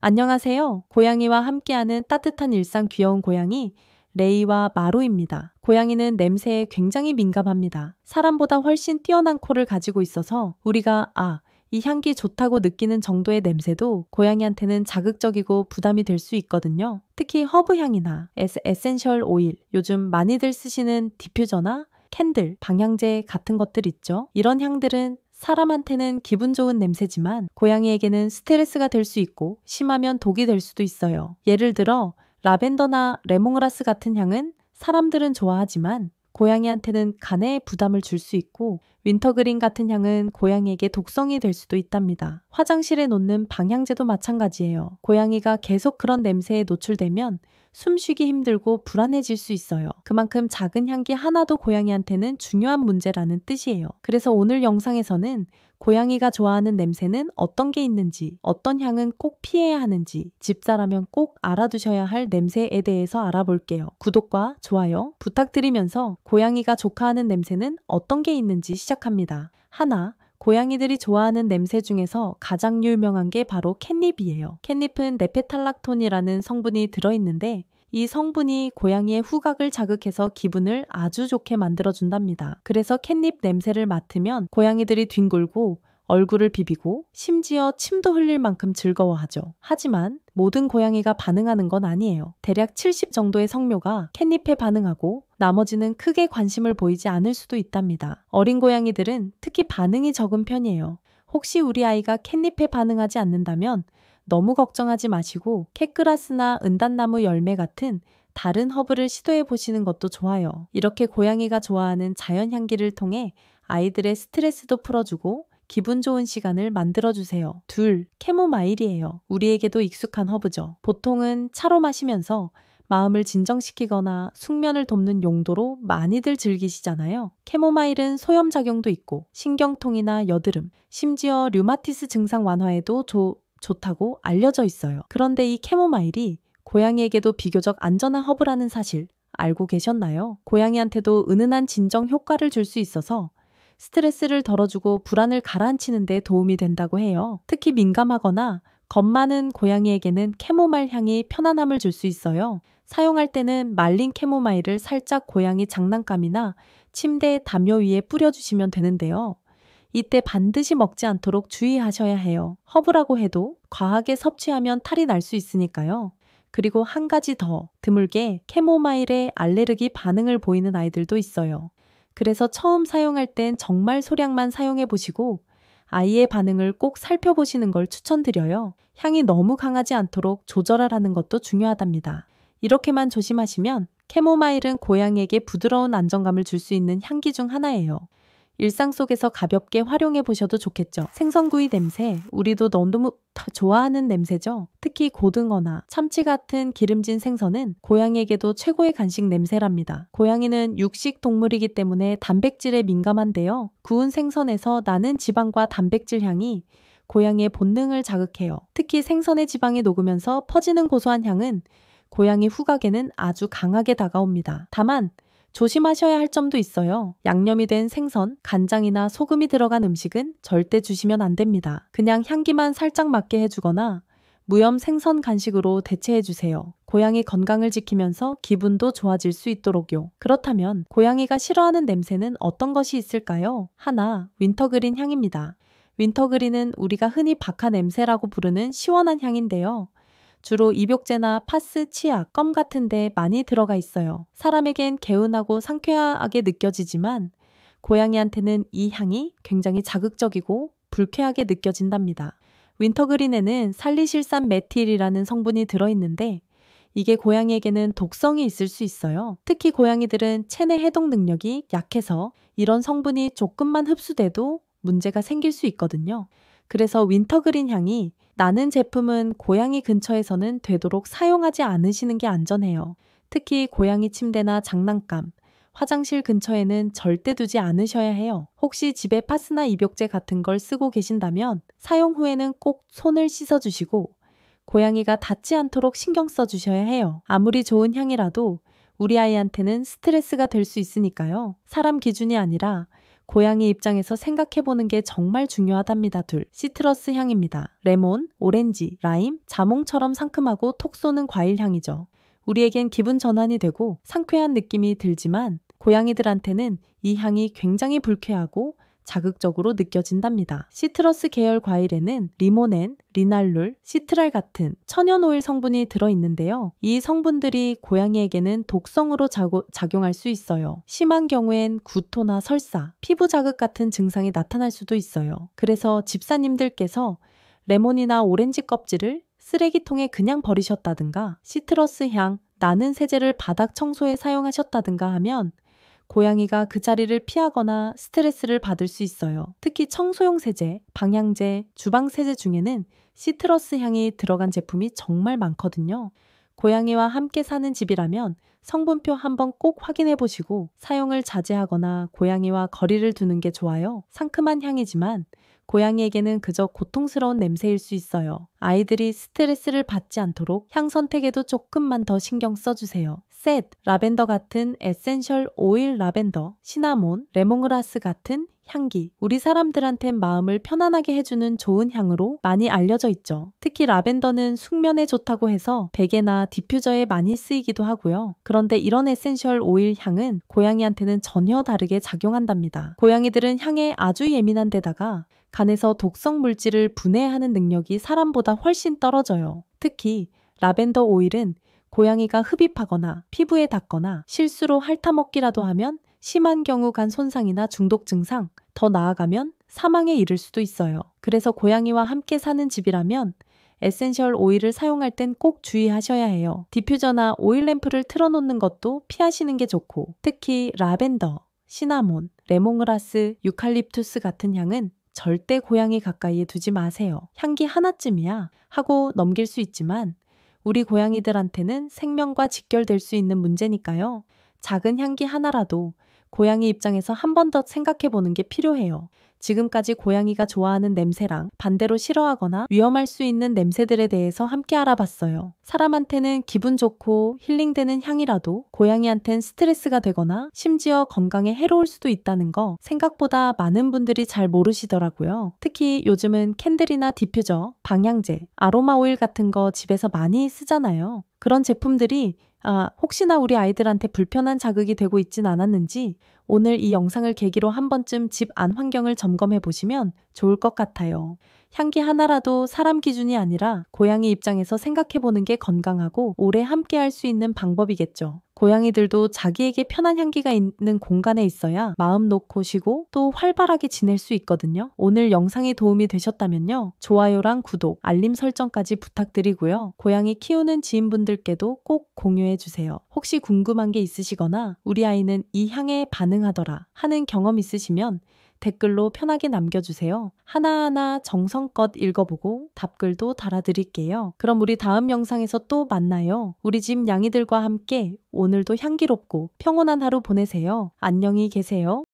안녕하세요. 고양이와 함께하는 따뜻한 일상 귀여운 고양이 레이와 마루입니다. 고양이는 냄새에 굉장히 민감합니다. 사람보다 훨씬 뛰어난 코를 가지고 있어서 우리가 이 향기 좋다고 느끼는 정도의 냄새도 고양이한테는 자극적이고 부담이 될 수 있거든요. 특히 허브 향이나 에센셜 오일, 요즘 많이들 쓰시는 디퓨저나 캔들, 방향제 같은 것들 있죠. 이런 향들은 사람한테는 기분 좋은 냄새지만 고양이에게는 스트레스가 될 수 있고 심하면 독이 될 수도 있어요. 예를 들어 라벤더나 레몬그라스 같은 향은 사람들은 좋아하지만 고양이한테는 간에 부담을 줄 수 있고 윈터그린 같은 향은 고양이에게 독성이 될 수도 있답니다. 화장실에 놓는 방향제도 마찬가지예요. 고양이가 계속 그런 냄새에 노출되면 숨쉬기 힘들고 불안해질 수 있어요. 그만큼 작은 향기 하나도 고양이한테는 중요한 문제라는 뜻이에요. 그래서 오늘 영상에서는 고양이가 좋아하는 냄새는 어떤 게 있는지, 어떤 향은 꼭 피해야 하는지, 집사라면 꼭 알아두셔야 할 냄새에 대해서 알아볼게요. 구독과 좋아요 부탁드리면서 고양이가 좋아하는 냄새는 어떤 게 있는지 시작합니다. 하나, 고양이들이 좋아하는 냄새 중에서 가장 유명한 게 바로 캣닙이에요. 캣닙은 네페탈락톤이라는 성분이 들어있는데 이 성분이 고양이의 후각을 자극해서 기분을 아주 좋게 만들어준답니다. 그래서 캣닙 냄새를 맡으면 고양이들이 뒹굴고 얼굴을 비비고 심지어 침도 흘릴 만큼 즐거워하죠. 하지만 모든 고양이가 반응하는 건 아니에요. 대략 70 정도의 성묘가 캣닙에 반응하고 나머지는 크게 관심을 보이지 않을 수도 있답니다. 어린 고양이들은 특히 반응이 적은 편이에요. 혹시 우리 아이가 캣닙에 반응하지 않는다면 너무 걱정하지 마시고 캣그라스나 은단나무 열매 같은 다른 허브를 시도해 보시는 것도 좋아요. 이렇게 고양이가 좋아하는 자연 향기를 통해 아이들의 스트레스도 풀어주고 기분 좋은 시간을 만들어주세요. 둘, 캐모마일이에요. 우리에게도 익숙한 허브죠. 보통은 차로 마시면서 마음을 진정시키거나 숙면을 돕는 용도로 많이들 즐기시잖아요. 캐모마일은 소염작용도 있고 신경통이나 여드름, 심지어 류마티스 증상 완화에도 좋다고 알려져 있어요. 그런데 이 캐모마일이 고양이에게도 비교적 안전한 허브라는 사실 알고 계셨나요? 고양이한테도 은은한 진정 효과를 줄 수 있어서 스트레스를 덜어주고 불안을 가라앉히는 데 도움이 된다고 해요. 특히 민감하거나 겁 많은 고양이에게는 캐모마일 향이 편안함을 줄 수 있어요. 사용할 때는 말린 캐모마일을 살짝 고양이 장난감이나 침대 담요 위에 뿌려주시면 되는데요. 이때 반드시 먹지 않도록 주의하셔야 해요. 허브라고 해도 과하게 섭취하면 탈이 날 수 있으니까요. 그리고 한 가지 더, 드물게 캐모마일에 알레르기 반응을 보이는 아이들도 있어요. 그래서 처음 사용할 땐 정말 소량만 사용해 보시고 아이의 반응을 꼭 살펴보시는 걸 추천드려요. 향이 너무 강하지 않도록 조절하라는 것도 중요하답니다. 이렇게만 조심하시면 캐모마일은 고양이에게 부드러운 안정감을 줄 수 있는 향기 중 하나예요. 일상 속에서 가볍게 활용해 보셔도 좋겠죠. 생선구이 냄새, 우리도 너무 좋아하는 냄새죠. 특히 고등어나 참치 같은 기름진 생선은 고양이에게도 최고의 간식 냄새랍니다. 고양이는 육식 동물이기 때문에 단백질에 민감한데요. 구운 생선에서 나는 지방과 단백질 향이 고양이의 본능을 자극해요. 특히 생선의 지방이 녹으면서 퍼지는 고소한 향은 고양이 후각에는 아주 강하게 다가옵니다. 다만 조심하셔야 할 점도 있어요. 양념이 된 생선, 간장이나 소금이 들어간 음식은 절대 주시면 안 됩니다. 그냥 향기만 살짝 맡게 해주거나 무염 생선 간식으로 대체해주세요. 고양이 건강을 지키면서 기분도 좋아질 수 있도록요. 그렇다면 고양이가 싫어하는 냄새는 어떤 것이 있을까요? 하나, 윈터그린 향입니다. 윈터그린은 우리가 흔히 박하 냄새라고 부르는 시원한 향인데요. 주로 입욕제나 파스, 치약, 껌 같은 데 많이 들어가 있어요. 사람에겐 개운하고 상쾌하게 느껴지지만 고양이한테는 이 향이 굉장히 자극적이고 불쾌하게 느껴진답니다. 윈터그린에는 살리실산 메틸이라는 성분이 들어있는데 이게 고양이에게는 독성이 있을 수 있어요. 특히 고양이들은 체내 해독 능력이 약해서 이런 성분이 조금만 흡수돼도 문제가 생길 수 있거든요. 그래서 윈터그린 향이 나는 제품은 고양이 근처에서는 되도록 사용하지 않으시는 게 안전해요. 특히 고양이 침대나 장난감, 화장실 근처에는 절대 두지 않으셔야 해요. 혹시 집에 파스나 입욕제 같은 걸 쓰고 계신다면 사용 후에는 꼭 손을 씻어주시고 고양이가 닿지 않도록 신경 써주셔야 해요. 아무리 좋은 향이라도 우리 아이한테는 스트레스가 될 수 있으니까요. 사람 기준이 아니라 고양이 입장에서 생각해보는 게 정말 중요하답니다. 둘, 시트러스 향입니다. 레몬, 오렌지, 라임, 자몽처럼 상큼하고 톡 쏘는 과일 향이죠. 우리에겐 기분 전환이 되고 상쾌한 느낌이 들지만 고양이들한테는 이 향이 굉장히 불쾌하고 자극적으로 느껴진답니다. 시트러스 계열 과일에는 리모넨, 리날룰, 시트랄 같은 천연 오일 성분이 들어있는데요. 이 성분들이 고양이에게는 독성으로 작용할 수 있어요. 심한 경우엔 구토나 설사, 피부 자극 같은 증상이 나타날 수도 있어요. 그래서 집사님들께서 레몬이나 오렌지 껍질을 쓰레기통에 그냥 버리셨다든가 시트러스 향, 나는 세제를 바닥 청소에 사용하셨다든가 하면 고양이가 그 자리를 피하거나 스트레스를 받을 수 있어요. 특히 청소용 세제, 방향제, 주방 세제 중에는 시트러스 향이 들어간 제품이 정말 많거든요. 고양이와 함께 사는 집이라면 성분표 한번 꼭 확인해 보시고 사용을 자제하거나 고양이와 거리를 두는 게 좋아요. 상큼한 향이지만 고양이에게는 그저 고통스러운 냄새일 수 있어요. 아이들이 스트레스를 받지 않도록 향 선택에도 조금만 더 신경 써주세요. 셋, 라벤더 같은 에센셜 오일 라벤더, 시나몬, 레몬그라스 같은 향기. 우리 사람들한텐 마음을 편안하게 해주는 좋은 향으로 많이 알려져 있죠. 특히 라벤더는 숙면에 좋다고 해서 베개나 디퓨저에 많이 쓰이기도 하고요. 그런데 이런 에센셜 오일 향은 고양이한테는 전혀 다르게 작용한답니다. 고양이들은 향에 아주 예민한 데다가 간에서 독성 물질을 분해하는 능력이 사람보다 훨씬 떨어져요. 특히 라벤더 오일은 고양이가 흡입하거나 피부에 닿거나 실수로 핥아먹기라도 하면 심한 경우 간 손상이나 중독 증상, 더 나아가면 사망에 이를 수도 있어요. 그래서 고양이와 함께 사는 집이라면 에센셜 오일을 사용할 땐 꼭 주의하셔야 해요. 디퓨저나 오일 램프를 틀어놓는 것도 피하시는 게 좋고 특히 라벤더, 시나몬, 레몬그라스, 유칼립투스 같은 향은 절대 고양이 가까이에 두지 마세요. 향기 하나쯤이야 하고 넘길 수 있지만 우리 고양이들한테는 생명과 직결될 수 있는 문제니까요. 작은 향기 하나라도 고양이 입장에서 한 번 더 생각해 보는 게 필요해요. 지금까지 고양이가 좋아하는 냄새랑 반대로 싫어하거나 위험할 수 있는 냄새들에 대해서 함께 알아봤어요. 사람한테는 기분 좋고 힐링되는 향이라도 고양이한텐 스트레스가 되거나 심지어 건강에 해로울 수도 있다는 거 생각보다 많은 분들이 잘 모르시더라고요. 특히 요즘은 캔들이나 디퓨저, 방향제, 아로마 오일 같은 거 집에서 많이 쓰잖아요. 그런 제품들이 혹시나 우리 아이들한테 불편한 자극이 되고 있진 않았는지 오늘 이 영상을 계기로 한 번쯤 집 안 환경을 점검해 보시면 좋을 것 같아요. 향기 하나라도 사람 기준이 아니라 고양이 입장에서 생각해 보는 게 건강하고 오래 함께 할 수 있는 방법이겠죠. 고양이들도 자기에게 편한 향기가 있는 공간에 있어야 마음 놓고 쉬고 또 활발하게 지낼 수 있거든요. 오늘 영상이 도움이 되셨다면요. 좋아요랑 구독, 알림 설정까지 부탁드리고요. 고양이 키우는 지인분들께도 꼭 공유해 주세요. 혹시 궁금한 게 있으시거나 우리 아이는 이 향에 반응하더라 하는 경험 있으시면 댓글로 편하게 남겨주세요. 하나하나 정성껏 읽어보고 답글도 달아드릴게요. 그럼 우리 다음 영상에서 또 만나요. 우리 집 양이들과 함께 오늘도 향기롭고 평온한 하루 보내세요. 안녕히 계세요.